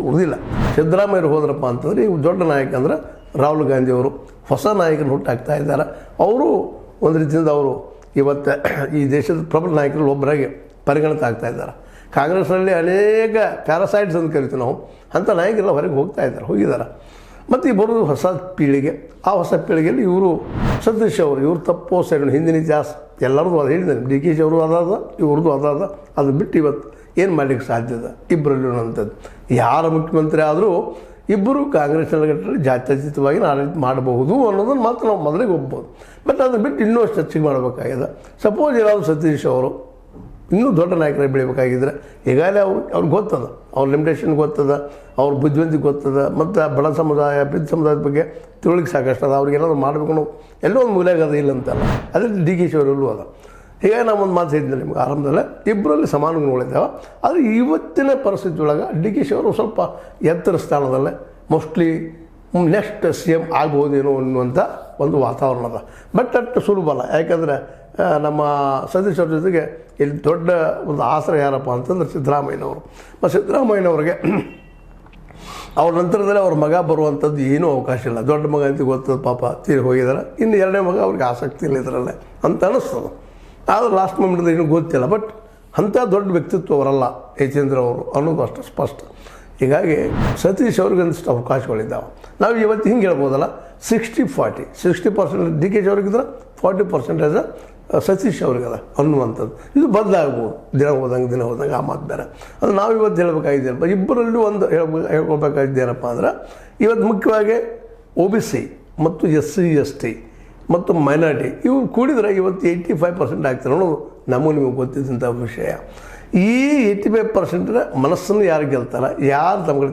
ಉಳಿದಿಲ್ಲ. ಸಿದ್ದರಾಮಯ್ಯರು ಹೋದ್ರಪ್ಪ ಅಂತಂದರೆ ಇವು ದೊಡ್ಡ ನಾಯಕ ಅಂದ್ರೆ ರಾಹುಲ್ ಗಾಂಧಿಯವರು ಹೊಸ ನಾಯಕನ ಹುಟ್ಟಾಕ್ತಾ ಇದ್ದಾರೆ. ಅವರು ಒಂದು ರೀತಿಯಿಂದ ಅವರು ಇವತ್ತು ಈ ದೇಶದ ಪ್ರಬಲ ನಾಯಕರಲ್ಲಿ ಒಬ್ಬರಾಗಿ ಪರಿಗಣಿತ ಆಗ್ತಾ ಇದ್ದಾರೆ. ಕಾಂಗ್ರೆಸ್ನಲ್ಲಿ ಅನೇಕ ಪ್ಯಾರಾಸೈಟ್ಸ್ ಅಂತ ಕರಿತೀವಿ ನಾವು, ಅಂಥ ನಾಯಕರೆಲ್ಲ ಹೊರಗೆ ಹೋಗಿದ್ದಾರೆ. ಮತ್ತು ಈ ಬರೋದು ಹೊಸ ಪೀಳಿಗೆ. ಆ ಹೊಸ ಪೀಳಿಗೆಯಲ್ಲಿ ಇವರು ಸತೀಶ್ ಅವರು ಇವರು ತಪ್ಪೋ ಸರಿ ಹಿಂದಿನ ಇತಿಹಾಸ ಎಲ್ಲರದು ಅದು ಹೇಳಿದ್ದಾರೆ. ಡಿ ಕೆ ಶಿ ಅವರು ಅದಾದ, ಇವ್ರದ್ದು ಅದಾದ. ಅದು ಬಿಟ್ಟು ಇವತ್ತು ಏನು ಮಾಡಲಿಕ್ಕೆ ಸಾಧ್ಯದ ಇಬ್ಬರಲ್ಲಿ ಅನ್ನೋಂಥದ್ದು. ಯಾರ ಮುಖ್ಯಮಂತ್ರಿ ಆದರೂ ಇಬ್ಬರು ಕಾಂಗ್ರೆಸ್ನಲ್ಲಿ ಜಾತ್ಯತೀತವಾಗಿ ಆಡಳಿತ ಮಾಡಬಹುದು ಅನ್ನೋದನ್ನು ಮಾತ್ರ ನಾವು ಮೊದಲಿಗೆ ಒಪ್ಬೋದು. ಬಟ್ ಅದನ್ನು ಬಿಟ್ಟು ಇನ್ನೂ ಅಷ್ಟು ಹೆಚ್ಚಿಗೆ ಮಾಡಬೇಕಾಗಿದೆ. ಸಪೋಸ್ ಏನಾದರೂ ಸತೀಶ್ ಅವರು ಇನ್ನೂ ದೊಡ್ಡ ನಾಯಕರಾಗಿ ಬೆಳಿಬೇಕಾಗಿದ್ದರೆ ಈಗಾಗಲೇ ಅವ್ರಿಗೆ ಗೊತ್ತದ, ಅವ್ರ ಲಿಮಿಟೇಷನ್ ಗೊತ್ತದ, ಅವ್ರ ಬುದ್ಧಿವಂತಿಕೆ ಗೊತ್ತದ, ಮತ್ತು ಬಡ ಸಮುದಾಯ ಬಿದ್ದ ಸಮುದಾಯದ ಬಗ್ಗೆ ತಿಳುವಳಿಕೆ ಸಾಕಷ್ಟು ಅದ. ಅವ್ರಿಗೆ ಏನಾದರೂ ಮಾಡಬೇಕು ಅನ್ನೋ ಎಲ್ಲೋ ಒಂದು ಮೂಲೆಯಾಗದ ಇಲ್ಲ ಅಂತಲ್ಲ. ಅದೇ ಡಿ ಕೆ ಶಿ ಅವರೆಲ್ಲೂ ಅದ. ಹೀಗಾಗಿ ನಾವು ಒಂದು ಮಾತು ಹೇಳಿದ್ದೆ ನಿಮ್ಗೆ ಆರಂಭದಲ್ಲೇ, ಇಬ್ಬರಲ್ಲಿ ಸಮಾನ ಗುಣಗಳಿದ್ದಾವೆ. ಆದರೆ ಇವತ್ತಿನ ಪರಿಸ್ಥಿತಿ ಒಳಗೆ ಡಿ ಕೆ ಶಿ ಅವರು ಸ್ವಲ್ಪ ಎತ್ತರ ಸ್ಥಾನದಲ್ಲೇ ಮೋಸ್ಟ್ಲಿ ನೆಕ್ಸ್ಟ್ CM ಆಗ್ಬೋದೇನೋ ಅನ್ನುವಂಥ ಒಂದು ವಾತಾವರಣ ಅದ. ಬಟ್ ಅಷ್ಟು ಸುಲಭ ಅಲ್ಲ. ಯಾಕಂದರೆ ನಮ್ಮ ಸತೀಶ್ ಅವ್ರ ಜೊತೆಗೆ ಇಲ್ಲಿ ದೊಡ್ಡ ಒಂದು ಆಸರೆ ಯಾರಪ್ಪ ಅಂತಂದ್ರೆ ಸಿದ್ದರಾಮಯ್ಯನವರು. ಮತ್ತು ಸಿದ್ದರಾಮಯ್ಯನವ್ರಿಗೆ ಅವ್ರ ನಂತರದಲ್ಲಿ ಅವ್ರ ಮಗ ಬರುವಂಥದ್ದು ಏನೂ ಅವಕಾಶ ಇಲ್ಲ. ದೊಡ್ಡ ಮಗ ಅಂತ ಗೊತ್ತದ, ಪಾಪ ತೀರಿ ಹೋಗಿದ್ದಾರೆ. ಇನ್ನು ಎರಡನೇ ಮಗ ಅವ್ರಿಗೆ ಆಸಕ್ತಿ ಇಲ್ಲ ಇದರಲ್ಲೇ ಅಂತ ಅನ್ನಿಸ್ತದೆ. ಆದರೆ ಲಾಸ್ಟ್ ಮೂಮೆಂಟ್ದು ಏನೂ ಗೊತ್ತಿಲ್ಲ. ಬಟ್ ಅಂಥ ದೊಡ್ಡ ವ್ಯಕ್ತಿತ್ವ ಅವರಲ್ಲ ಯತೀಂದ್ರ ಅವರು ಅನ್ನೋದು ಅಷ್ಟು ಸ್ಪಷ್ಟ. ಹೀಗಾಗಿ ಸತೀಶ್ ಅವ್ರಿಗೆ ಒಂದಿಷ್ಟು ಅವಕಾಶಗಳಿದ್ದಾವೆ. ನಾವು ಇವತ್ತು ಹಿಂಗೆ ಹೇಳ್ಬೋದಲ್ಲ, 60-40 60% ಡಿ ಕೆ ಶಿ ಅವ್ರಿಗಿದ್ರೆ 40% ಸತೀಶ್ ಅವ್ರಿಗದ ಅನ್ನುವಂಥದ್ದು. ಇದು ಬದಲಾಗ್ಬೋದು ದಿನ ಹೋದಂಗೆ ಆ ಮಾತು ಬೇರೆ. ಅದು ನಾವು ಇವತ್ತು ಹೇಳಬೇಕಾಗಿದ್ದೇನಪ್ಪ, ಇಬ್ಬರಲ್ಲೂ ಒಂದು ಹೇಳ್ಕೊಳ್ಬೇಕಾಗಿದ್ದೇನಪ್ಪ ಅಂದ್ರೆ ಇವತ್ತು ಮುಖ್ಯವಾಗಿ OBC ಮತ್ತು SC ST ಮತ್ತು ಮೈನಾರಿಟಿ ಇವು ಕೂಡಿದರೆ ಇವತ್ತು 85% ಆಗ್ತಾರೆ ಅನ್ನೋದು ನಮಗೆ ನಿಮಗೆ ಗೊತ್ತಿದ್ದಂಥ ವಿಷಯ. ಈ 85% ಮನಸ್ಸನ್ನು ಯಾರು ಗೆಲ್ತಾರೆ, ಯಾರು ತಮಗೆ